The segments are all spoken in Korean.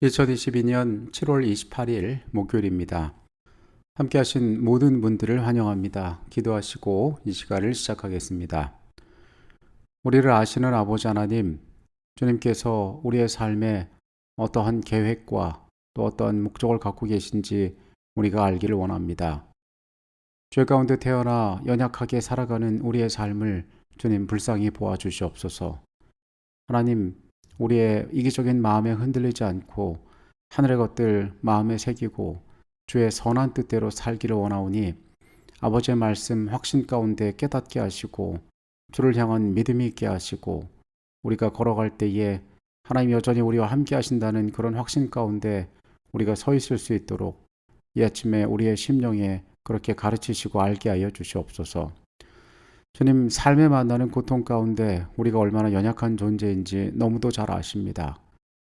2022년 7월 28일 목요일입니다. 함께 하신 모든 분들을 환영합니다. 기도하시고 이 시간을 시작하겠습니다. 우리를 아시는 아버지 하나님, 주님께서 우리의 삶에 어떠한 계획과 또 어떠한 목적을 갖고 계신지 우리가 알기를 원합니다. 죄 가운데 태어나 연약하게 살아가는 우리의 삶을 주님 불쌍히 보아 주시옵소서. 하나님, 우리의 이기적인 마음에 흔들리지 않고 하늘의 것들 마음에 새기고 주의 선한 뜻대로 살기를 원하오니 아버지의 말씀 확신 가운데 깨닫게 하시고 주를 향한 믿음이 있게 하시고 우리가 걸어갈 때에 하나님 여전히 우리와 함께 하신다는 그런 확신 가운데 우리가 서 있을 수 있도록 이 아침에 우리의 심령에 그렇게 가르치시고 알게 하여 주시옵소서. 주님, 삶에 만나는 고통 가운데 우리가 얼마나 연약한 존재인지 너무도 잘 아십니다.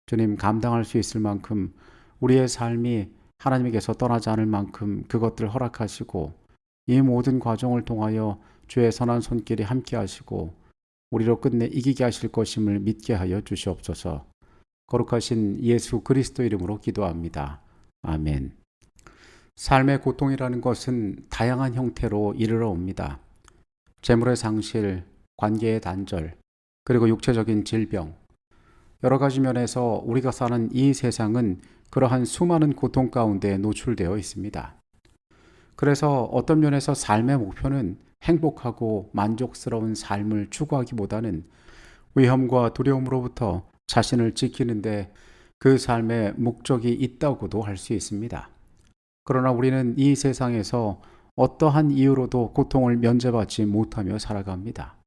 주님, 감당할 수 있을 만큼 우리의 삶이 하나님에게서 떠나지 않을 만큼 그것들을 허락하시고 이 모든 과정을 통하여 주의 선한 손길이 함께 하시고 우리로 끝내 이기게 하실 것임을 믿게 하여 주시옵소서. 거룩하신 예수 그리스도 이름으로 기도합니다. 아멘. 삶의 고통이라는 것은 다양한 형태로 이르러 옵니다. 재물의 상실, 관계의 단절, 그리고 육체적인 질병, 여러 가지 면에서 우리가 사는 이 세상은 그러한 수많은 고통 가운데 노출되어 있습니다. 그래서 어떤 면에서 삶의 목표는 행복하고 만족스러운 삶을 추구하기보다는 위험과 두려움으로부터 자신을 지키는데 그 삶의 목적이 있다고도 할 수 있습니다. 그러나 우리는 이 세상에서 어떠한 이유로도 고통을 면제받지 못하며 살아갑니다.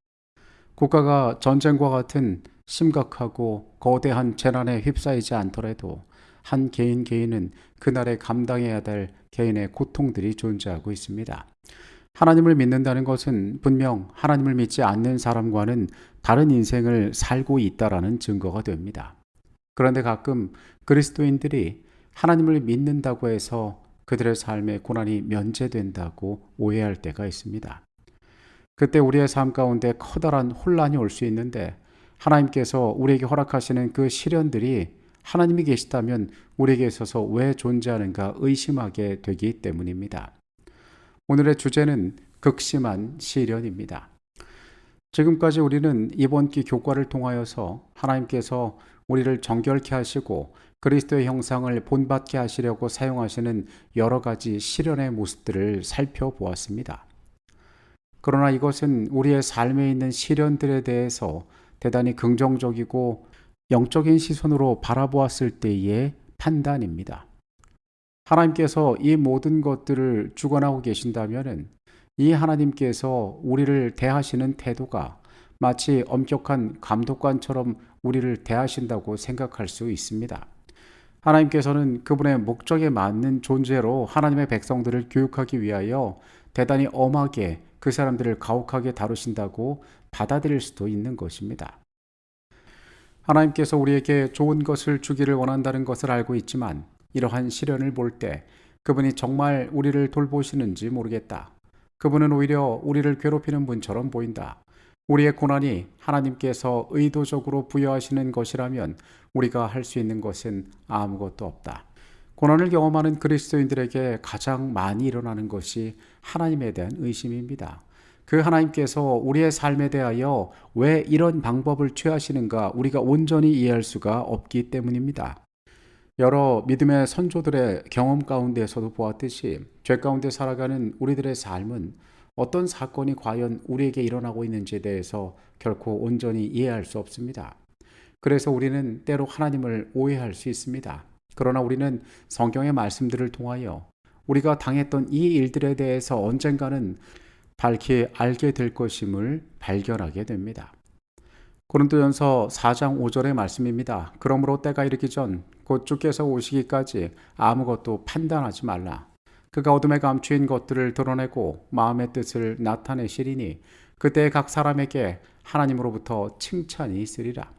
국가가 전쟁과 같은 심각하고 거대한 재난에 휩싸이지 않더라도 한 개인은 그날에 감당해야 될 개인의 고통들이 존재하고 있습니다. 하나님을 믿는다는 것은 분명 하나님을 믿지 않는 사람과는 다른 인생을 살고 있다라는 증거가 됩니다. 그런데 가끔 그리스도인들이 하나님을 믿는다고 해서 그들의 삶의 고난이 면제된다고 오해할 때가 있습니다. 그때 우리의 삶 가운데 커다란 혼란이 올 수 있는데 하나님께서 우리에게 허락하시는 그 시련들이 하나님이 계시다면 우리에게 있어서 왜 존재하는가 의심하게 되기 때문입니다. 오늘의 주제는 극심한 시련입니다. 지금까지 우리는 이번 기 교과를 통하여서 하나님께서 우리를 정결케 하시고 그리스도의 형상을 본받게 하시려고 사용하시는 여러 가지 시련의 모습들을 살펴보았습니다. 그러나 이것은 우리의 삶에 있는 시련들에 대해서 대단히 긍정적이고 영적인 시선으로 바라보았을 때의 판단입니다. 하나님께서 이 모든 것들을 주관하고 계신다면 이 하나님께서 우리를 대하시는 태도가 마치 엄격한 감독관처럼 우리를 대하신다고 생각할 수 있습니다. 하나님께서는 그분의 목적에 맞는 존재로 하나님의 백성들을 교육하기 위하여 대단히 엄하게 그 사람들을 가혹하게 다루신다고 받아들일 수도 있는 것입니다. 하나님께서 우리에게 좋은 것을 주기를 원한다는 것을 알고 있지만 이러한 시련을 볼 때 그분이 정말 우리를 돌보시는지 모르겠다. 그분은 오히려 우리를 괴롭히는 분처럼 보인다. 우리의 고난이 하나님께서 의도적으로 부여하시는 것이라면 우리가 할 수 있는 것은 아무것도 없다. 고난을 경험하는 그리스도인들에게 가장 많이 일어나는 것이 하나님에 대한 의심입니다. 그 하나님께서 우리의 삶에 대하여 왜 이런 방법을 취하시는가 우리가 온전히 이해할 수가 없기 때문입니다. 여러 믿음의 선조들의 경험 가운데서도 보았듯이 죄 가운데 살아가는 우리들의 삶은 어떤 사건이 과연 우리에게 일어나고 있는지에 대해서 결코 온전히 이해할 수 없습니다. 그래서 우리는 때로 하나님을 오해할 수 있습니다. 그러나 우리는 성경의 말씀들을 통하여 우리가 당했던 이 일들에 대해서 언젠가는 밝히 알게 될 것임을 발견하게 됩니다. 고린도전서 4장 5절의 말씀입니다. 그러므로 때가 이르기 전 곧 주께서 오시기까지 아무것도 판단하지 말라. 그가 어둠에 감추인 것들을 드러내고 마음의 뜻을 나타내시리니 그때 각 사람에게 하나님으로부터 칭찬이 있으리라.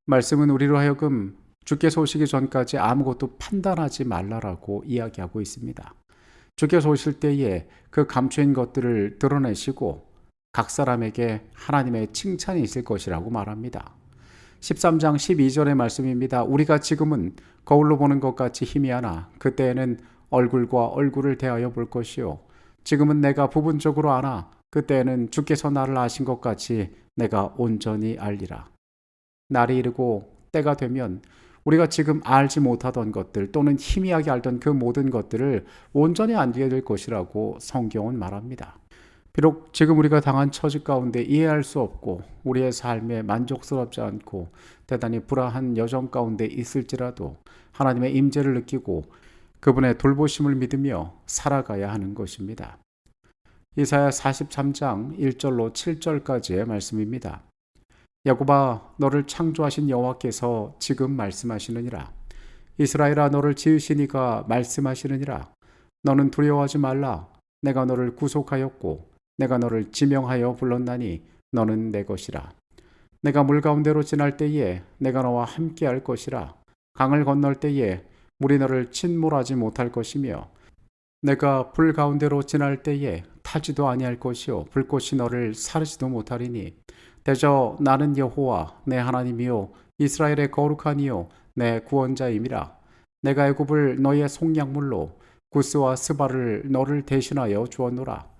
말씀은 우리로 하여금 주께서 오시기 전까지 아무것도 판단하지 말라라고 이야기하고 있습니다. 주께서 오실 때에 그 감추인 것들을 드러내시고 각 사람에게 하나님의 칭찬이 있을 것이라고 말합니다. 13장 12절의 말씀입니다. 우리가 지금은 거울로 보는 것 같이 희미하나 그때에는 얼굴과 얼굴을 대하여 볼 것이요. 지금은 내가 부분적으로 아나 그때에는 주께서 나를 아신 것 같이 내가 온전히 알리라. 날이 이르고 때가 되면 우리가 지금 알지 못하던 것들 또는 희미하게 알던 그 모든 것들을 온전히 알게 될 것이라고 성경은 말합니다. 비록 지금 우리가 당한 처지 가운데 이해할 수 없고 우리의 삶에 만족스럽지 않고 대단히 불안한 여정 가운데 있을지라도 하나님의 임재를 느끼고 그분의 돌보심을 믿으며 살아가야 하는 것입니다. 이사야 43장 1절로 7절까지의 말씀입니다. 야곱아, 너를 창조하신 여호와께서 지금 말씀하시느니라. 이스라엘아, 너를 지으신 이가 말씀하시느니라. 너는 두려워하지 말라. 내가 너를 구속하였고 내가 너를 지명하여 불렀나니 너는 내 것이라. 내가 물 가운데로 지날 때에 내가 너와 함께 할 것이라. 강을 건널 때에 물이 너를 침몰하지 못할 것이며 내가 불 가운데로 지날 때에 타지도 아니할 것이요 불꽃이 너를 사르지도 못하리니 대저 나는 여호와 내 하나님이요 이스라엘의 거룩한 이요 내 구원자임이라. 내가 애굽을 너의 속량물로 구스와 스바를 너를 대신하여 주었노라.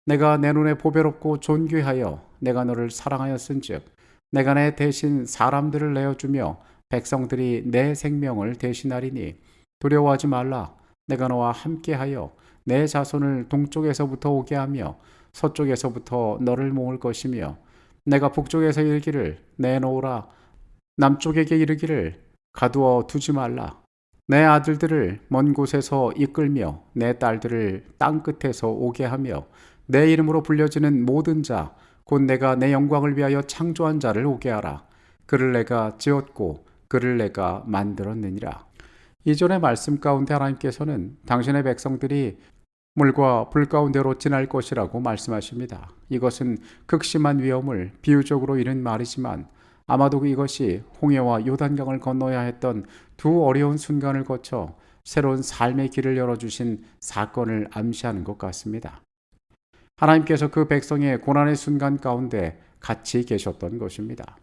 내가 내 눈에 보배롭고 존귀하여 내가 너를 사랑하였은즉 내가 내 대신 사람들을 내어주며 백성들이 내 생명을 대신하리니 두려워하지 말라. 내가 너와 함께하여 내 자손을 동쪽에서부터 오게 하며 서쪽에서부터 너를 모을 것이며 내가 북쪽에서 이르기를 내놓으라. 남쪽에게 이르기를 가두어 두지 말라. 내 아들들을 먼 곳에서 이끌며 내 딸들을 땅 끝에서 오게 하며 내 이름으로 불려지는 모든 자 곧 내가 내 영광을 위하여 창조한 자를 오게 하라. 그를 내가 지었고 그를 내가 만들었느니라. 이전의 말씀 가운데 하나님께서는 당신의 백성들이 물과 불 가운데로 지날 것이라고 말씀하십니다. 이것은 극심한 위험을 비유적으로 이른 말이지만 아마도 이것이 홍해와 요단강을 건너야 했던 두 어려운 순간을 거쳐 새로운 삶의 길을 열어주신 사건을 암시하는 것 같습니다. 하나님께서 그 백성의 고난의 순간 가운데 같이 계셨던 것입니다.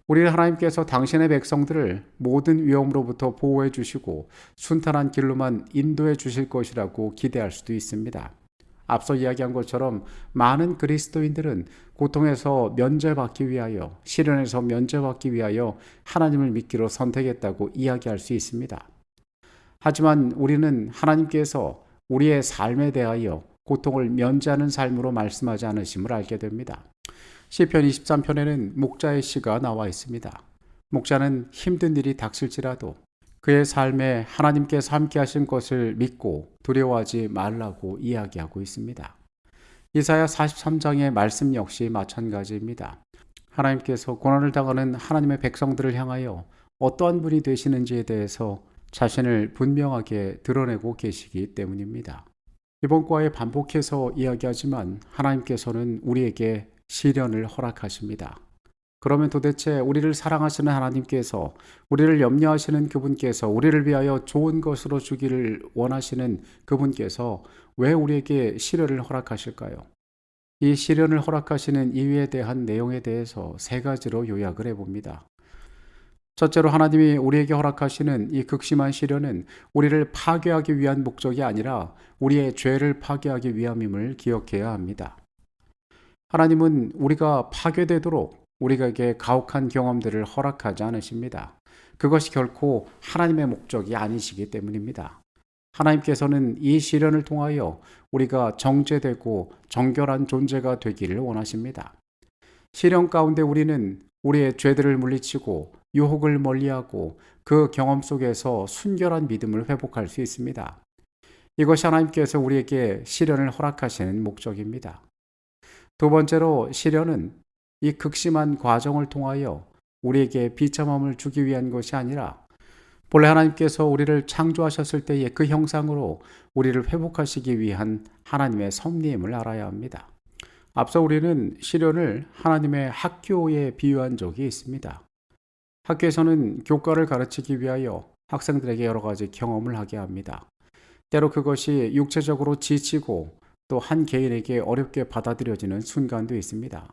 우리 하나님께서 당신의 백성들을 모든 위험으로부터 보호해 주시고 순탄한 길로만 인도해 주실 것이라고 기대할 수도 있습니다. 앞서 이야기한 것처럼 많은 그리스도인들은 고통에서 면제받기 위하여, 시련에서 면제받기 위하여 하나님을 믿기로 선택했다고 이야기할 수 있습니다. 하지만 우리는 하나님께서 우리의 삶에 대하여 고통을 면제하는 삶으로 말씀하지 않으심을 알게 됩니다. 시편 23편에는 목자의 시가 나와 있습니다. 목자는 힘든 일이 닥칠지라도 그의 삶에 하나님께서 함께 하신 것을 믿고 두려워하지 말라고 이야기하고 있습니다. 이사야 43장의 말씀 역시 마찬가지입니다. 하나님께서 고난을 당하는 하나님의 백성들을 향하여 어떠한 분이 되시는지에 대해서 자신을 분명하게 드러내고 계시기 때문입니다. 이번 과에 반복해서 이야기하지만 하나님께서는 우리에게 시련을 허락하십니다. 그러면 도대체 우리를 사랑하시는 하나님께서, 우리를 염려하시는 그분께서, 우리를 위하여 좋은 것으로 주기를 원하시는 그분께서 왜 우리에게 시련을 허락하실까요? 이 시련을 허락하시는 이유에 대한 내용에 대해서 세 가지로 요약을 해봅니다. 첫째로 하나님이 우리에게 허락하시는 이 극심한 시련은 우리를 파괴하기 위한 목적이 아니라 우리의 죄를 파괴하기 위함임을 기억해야 합니다. 하나님은 우리가 파괴되도록 우리에게 가혹한 경험들을 허락하지 않으십니다. 그것이 결코 하나님의 목적이 아니시기 때문입니다. 하나님께서는 이 시련을 통하여 우리가 정죄되고 정결한 존재가 되기를 원하십니다. 시련 가운데 우리는 우리의 죄들을 물리치고 유혹을 멀리하고 그 경험 속에서 순결한 믿음을 회복할 수 있습니다. 이것이 하나님께서 우리에게 시련을 허락하시는 목적입니다. 두 번째로 시련은 이 극심한 과정을 통하여 우리에게 비참함을 주기 위한 것이 아니라 본래 하나님께서 우리를 창조하셨을 때의 그 형상으로 우리를 회복하시기 위한 하나님의 섭리임을 알아야 합니다. 앞서 우리는 시련을 하나님의 학교에 비유한 적이 있습니다. 학교에서는 교과를 가르치기 위하여 학생들에게 여러 가지 경험을 하게 합니다. 때로 그것이 육체적으로 지치고 또 한 개인에게 어렵게 받아들여지는 순간도 있습니다.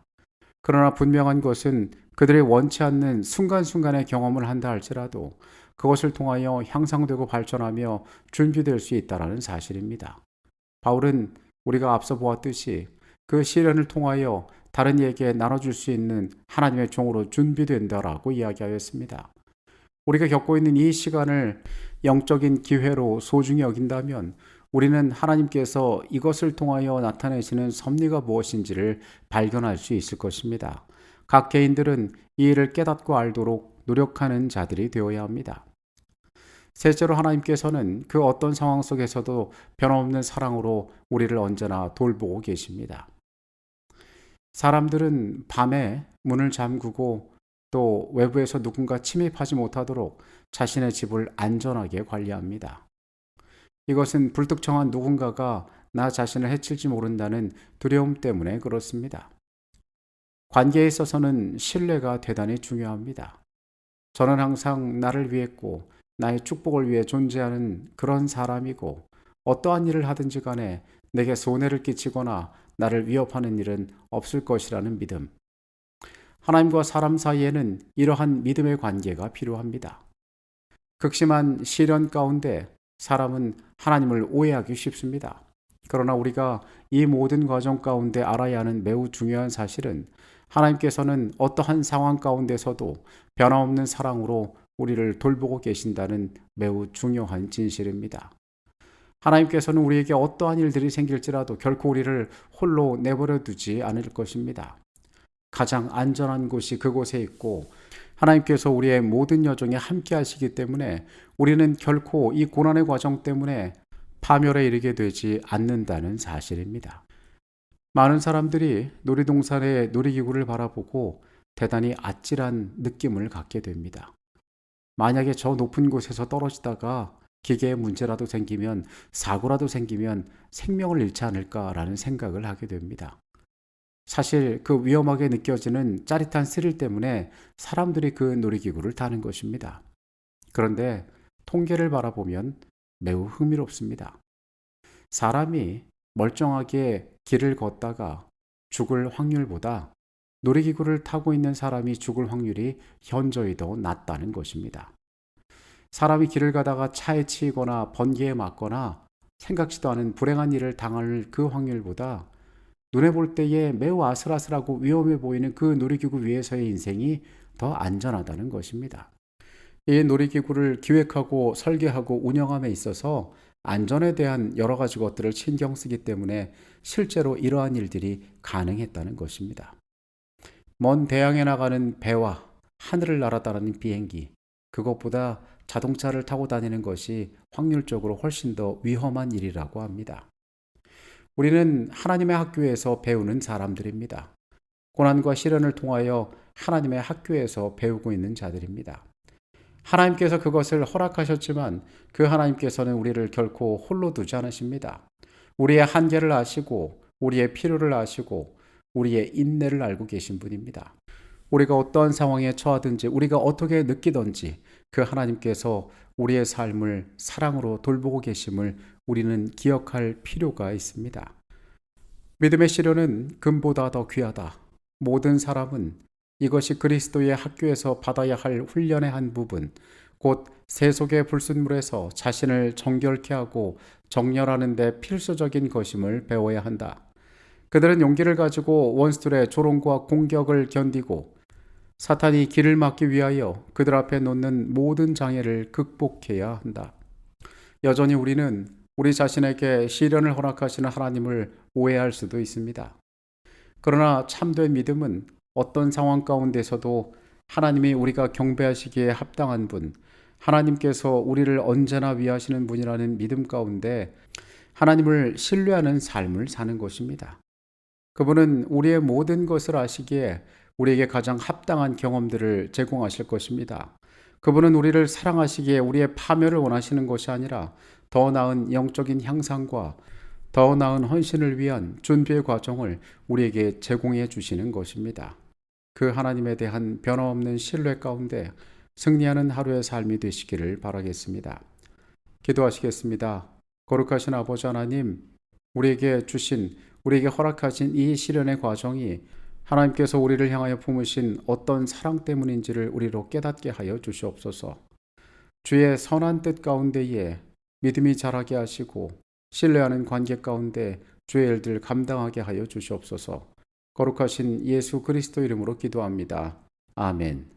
그러나 분명한 것은 그들이 원치 않는 순간순간의 경험을 한다 할지라도 그것을 통하여 향상되고 발전하며 준비될 수 있다는 사실입니다. 바울은 우리가 앞서 보았듯이 그 시련을 통하여 다른 이에게 나눠줄 수 있는 하나님의 종으로 준비된다라고 이야기하였습니다. 우리가 겪고 있는 이 시간을 영적인 기회로 소중히 여긴다면 우리는 하나님께서 이것을 통하여 나타내시는 섭리가 무엇인지를 발견할 수 있을 것입니다. 각 개인들은 이 일을 깨닫고 알도록 노력하는 자들이 되어야 합니다. 셋째로 하나님께서는 그 어떤 상황 속에서도 변함없는 사랑으로 우리를 언제나 돌보고 계십니다. 사람들은 밤에 문을 잠그고 또 외부에서 누군가 침입하지 못하도록 자신의 집을 안전하게 관리합니다. 이것은 불특정한 누군가가 나 자신을 해칠지 모른다는 두려움 때문에 그렇습니다. 관계에 있어서는 신뢰가 대단히 중요합니다. 저는 항상 나를 위했고 나의 축복을 위해 존재하는 그런 사람이고 어떠한 일을 하든지 간에 내게 손해를 끼치거나 나를 위협하는 일은 없을 것이라는 믿음. 하나님과 사람 사이에는 이러한 믿음의 관계가 필요합니다. 극심한 시련 가운데 사람은 하나님을 오해하기 쉽습니다. 그러나 우리가 이 모든 과정 가운데 알아야 하는 매우 중요한 사실은 하나님께서는 어떠한 상황 가운데서도 변함없는 사랑으로 우리를 돌보고 계신다는 매우 중요한 진실입니다. 하나님께서는 우리에게 어떠한 일들이 생길지라도 결코 우리를 홀로 내버려 두지 않을 것입니다. 가장 안전한 곳이 그곳에 있고 하나님께서 우리의 모든 여정에 함께 하시기 때문에 우리는 결코 이 고난의 과정 때문에 파멸에 이르게 되지 않는다는 사실입니다. 많은 사람들이 놀이동산의 놀이기구를 바라보고 대단히 아찔한 느낌을 갖게 됩니다. 만약에 저 높은 곳에서 떨어지다가 기계에 문제라도 생기면, 사고라도 생기면 생명을 잃지 않을까라는 생각을 하게 됩니다. 사실 그 위험하게 느껴지는 짜릿한 스릴 때문에 사람들이 그 놀이기구를 타는 것입니다. 그런데 통계를 바라보면 매우 흥미롭습니다. 사람이 멀쩡하게 길을 걷다가 죽을 확률보다 놀이기구를 타고 있는 사람이 죽을 확률이 현저히 더 낮다는 것입니다. 사람이 길을 가다가 차에 치이거나 번개에 맞거나 생각지도 않은 불행한 일을 당할 그 확률보다 눈에 볼 때에 매우 아슬아슬하고 위험해 보이는 그 놀이기구 위에서의 인생이 더 안전하다는 것입니다. 이 놀이기구를 기획하고 설계하고 운영함에 있어서 안전에 대한 여러 가지 것들을 신경 쓰기 때문에 실제로 이러한 일들이 가능했다는 것입니다. 먼 대양에 나가는 배와 하늘을 날아다니는 비행기, 그것보다 자동차를 타고 다니는 것이 확률적으로 훨씬 더 위험한 일이라고 합니다. 우리는 하나님의 학교에서 배우는 사람들입니다. 고난과 시련을 통하여 하나님의 학교에서 배우고 있는 자들입니다. 하나님께서 그것을 허락하셨지만 그 하나님께서는 우리를 결코 홀로 두지 않으십니다. 우리의 한계를 아시고 우리의 필요를 아시고 우리의 인내를 알고 계신 분입니다. 우리가 어떠한 상황에 처하든지 우리가 어떻게 느끼든지 그 하나님께서 우리의 삶을 사랑으로 돌보고 계심을 우리는 기억할 필요가 있습니다. 믿음의 시련은 금보다 더 귀하다. 모든 사람은 이것이 그리스도의 학교에서 받아야 할 훈련의 한 부분, 곧 세속의 불순물에서 자신을 정결케 하고 정렬하는 데 필수적인 것임을 배워야 한다. 그들은 용기를 가지고 원수들의 조롱과 공격을 견디고 사탄이 길을 막기 위하여 그들 앞에 놓는 모든 장애를 극복해야 한다. 여전히 우리는 우리 자신에게 시련을 허락하시는 하나님을 오해할 수도 있습니다. 그러나 참된 믿음은 어떤 상황 가운데서도 하나님이 우리가 경배하시기에 합당한 분, 하나님께서 우리를 언제나 위하시는 분이라는 믿음 가운데 하나님을 신뢰하는 삶을 사는 것입니다. 그분은 우리의 모든 것을 아시기에 우리에게 가장 합당한 경험들을 제공하실 것입니다. 그분은 우리를 사랑하시기에 우리의 파멸을 원하시는 것이 아니라 더 나은 영적인 향상과 더 나은 헌신을 위한 준비의 과정을 우리에게 제공해 주시는 것입니다. 그 하나님에 대한 변함없는 신뢰 가운데 승리하는 하루의 삶이 되시기를 바라겠습니다. 기도하시겠습니다. 거룩하신 아버지 하나님, 우리에게 허락하신 이 시련의 과정이 하나님께서 우리를 향하여 품으신 어떤 사랑 때문인지를 우리로 깨닫게 하여 주시옵소서. 주의 선한 뜻 가운데에 믿음이 자라게 하시고 신뢰하는 관계 가운데 주의 일들 감당하게 하여 주시옵소서. 거룩하신 예수 그리스도 이름으로 기도합니다. 아멘.